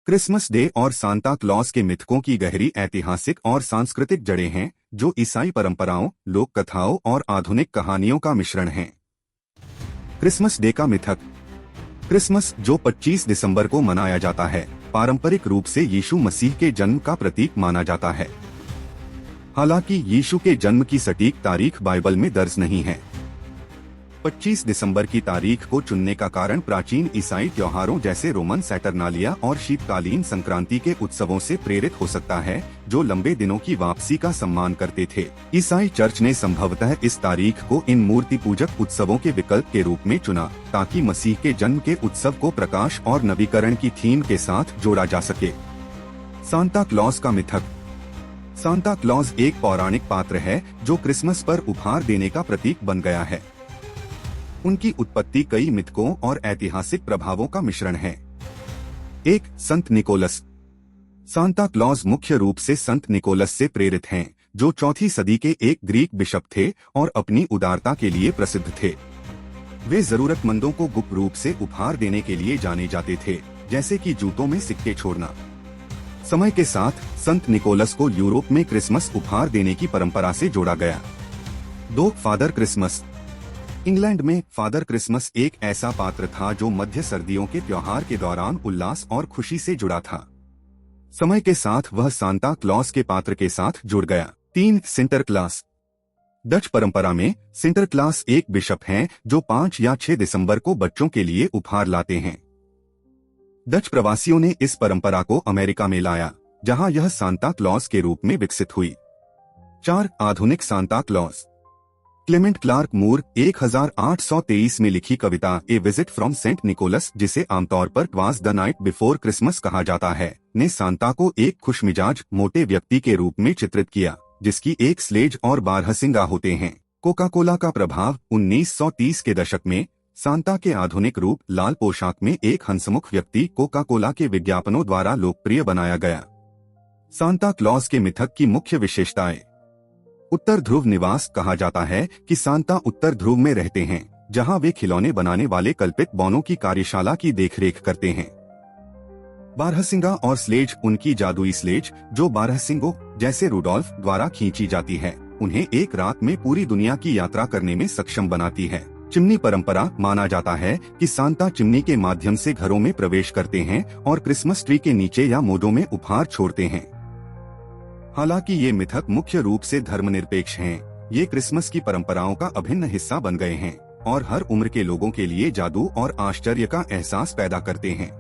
Christmas day और Santa Claus के मिथकों की गहरी ऐतिहासिक और सांस्कृतिक जड़ें हैं, जो ईसाई परंपराओं, लोक कथाओं और आधुनिक कहानियों का मिश्रण हैं। क्रिसमस डे का मिथक। क्रिसमस, जो 25 दिसंबर को मनाया जाता है, पारंपरिक रूप से यीशु मसीह के जन्म का प्रतीक माना जाता है। हालांकि यीशु के जन्म की सटीक तारीख बाइबल में दर्ज नहीं है। 25 दिसंबर की तारीख को चुनने का कारण प्राचीन ईसाई त्योहारों जैसे रोमन सैटरनालिया और शीतकालीन संक्रांति के उत्सवों से प्रेरित हो सकता है, जो लंबे दिनों की वापसी का सम्मान करते थे। ईसाई चर्च ने संभवतः इस तारीख को इन मूर्ति पूजक उत्सवों के विकल्प के रूप में चुना, ताकि मसीह के जन्म के उत्सव को प्रकाश और नवीकरण की थीम के साथ जोड़ा जा सके। सांता क्लॉज का मिथक। सांता क्लॉज एक पौराणिक पात्र है जो क्रिसमस पर उपहार देने का प्रतीक बन गया है। उनकी उत्पत्ति कई मिथकों और ऐतिहासिक प्रभावों का मिश्रण है। 1. संत निकोलस। सांता क्लॉज मुख्य रूप से संत निकोलस से प्रेरित हैं, जो 4वीं सदी के एक ग्रीक बिशप थे और अपनी उदारता के लिए प्रसिद्ध थे। वे जरूरतमंदों को गुप्त रूप से उपहार देने के लिए जाने जाते थे, जैसे कि जूतों में सिक्के छोड़ना। समय के साथ संत निकोलस को यूरोप में क्रिसमस उपहार देने की परंपरा से जोड़ा गया। 2. Father Christmas. इंग्लैंड में फादर क्रिसमस एक ऐसा पात्र था जो मध्य सर्दियों के त्योहार के दौरान उल्लास और खुशी से जुड़ा था। समय के साथ वह सांता क्लॉज के पात्र के साथ जुड़ गया। 3. सिंटरक्लास। डच परंपरा में सिंटरक्लास एक बिशप हैं जो 5 या 6 दिसंबर को बच्चों के लिए उपहार लाते हैं। डच प्रवासियों ने इस परंपरा को अमेरिका में लाया, जहां यह सांता क्लॉज के रूप में विकसित हुई। 4. आधुनिक सांता क्लॉज। क्लेमेंट क्लार्क मूर 1823 में लिखी कविता ए विजिट फ्रॉम सेंट निकोलस, जिसे आमतौर पर ट्वाज द नाइट बिफोर क्रिसमस कहा जाता है, ने सांता को एक खुशमिजाज, मोटे व्यक्ति के रूप में चित्रित किया, जिसकी एक स्लेज और बारहसिंगा होते हैं। कोका कोला का प्रभाव। 1930 के दशक में सांता के आधुनिक रूप, लाल पोशाक में एक हंसमुख व्यक्ति, कोका कोला के विज्ञापनों द्वारा लोकप्रिय बनाया गया। सांता क्लॉज के मिथक की मुख्य विशेषताएं। उत्तर ध्रुव निवास। कहा जाता है कि सांता उत्तर ध्रुव में रहते हैं, जहां वे खिलौने बनाने वाले कल्पित बौनों की कार्यशाला की देखरेख करते हैं। बारहसिंगा और स्लेज। उनकी जादुई स्लेज, जो बारहसिंगों जैसे रूडोल्फ द्वारा खींची जाती है, उन्हें एक रात में पूरी दुनिया की यात्रा करने में सक्षम बनाती है। चिमनी परंपरा। माना जाता है कि सांता चिमनी के माध्यम से घरों में प्रवेश करते हैं और क्रिसमस ट्री के नीचे या मोडों में उपहार छोड़ते हैं। हालांकि ये मिथक मुख्य रूप से धर्मनिरपेक्ष हैं, ये क्रिसमस की परंपराओं का अभिन्न हिस्सा बन गए हैं और हर उम्र के लोगों के लिए जादू और आश्चर्य का एहसास पैदा करते हैं।